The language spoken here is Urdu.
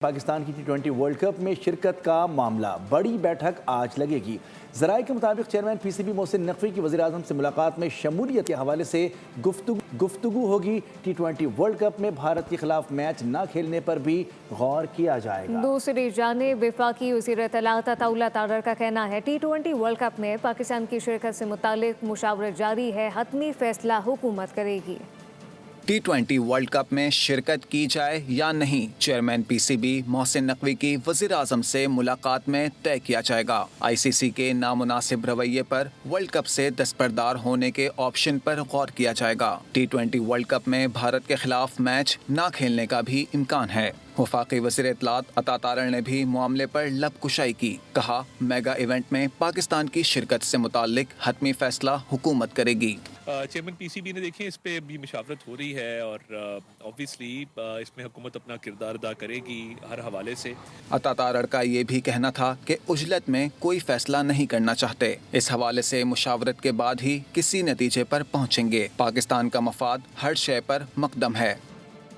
پاکستان کی ٹی20 ورلڈ کپ میں شرکت کا معاملہ بڑی بیٹھک آج لگے گی۔ ذرائع کے مطابق chairman P C B Mohsin Naqvi کی وزیر اعظم سے ملاقات میں شمولیت کے حوالے سے گفتگو ہوگی۔ ٹی20 ورلڈ کپ میں بھارت کے خلاف میچ نہ کھیلنے پر بھی غور کیا جائے گا۔ دوسری جانب وفاقی وزیر اطلاعات عطا اللہ تارڑ کا کہنا ہے ٹی20 ورلڈ کپ میں پاکستان کی شرکت سے متعلق مشاورت جاری ہے، حتمی فیصلہ حکومت کرے گی۔ ٹی20 ورلڈ کپ میں شرکت کی جائے یا نہیں، chairman P C B Mohsin Naqvi کی وزیر اعظم سے ملاقات میں طے کیا جائے گا۔ آئی سی سی کے نامناسب رویے پر ورلڈ کپ سے دستبردار ہونے کے آپشن پر غور کیا جائے گا۔ ٹی20 ورلڈ کپ میں بھارت کے خلاف میچ نہ کھیلنے کا بھی امکان ہے۔ وفاقی وزیر اطلاعات عطا تارڑ نے بھی معاملے پر لب کشائی کی، کہا میگا ایونٹ میں پاکستان کی شرکت سے متعلق حتمی فیصلہ حکومت کرے گی۔ چیئرمین پی سی بی نے دیکھیں اس پہ بھی مشاورت ہو رہی ہے اور اوبویسلی اس میں حکومت اپنا کردار ادا کرے گی ہر حوالے سے۔ عطا تارڑ کا یہ بھی کہنا تھا کہ عجلت میں کوئی فیصلہ نہیں کرنا چاہتے، اس حوالے سے مشاورت کے بعد ہی کسی نتیجے پر پہنچیں گے۔ پاکستان کا مفاد ہر شے پر مقدم ہے۔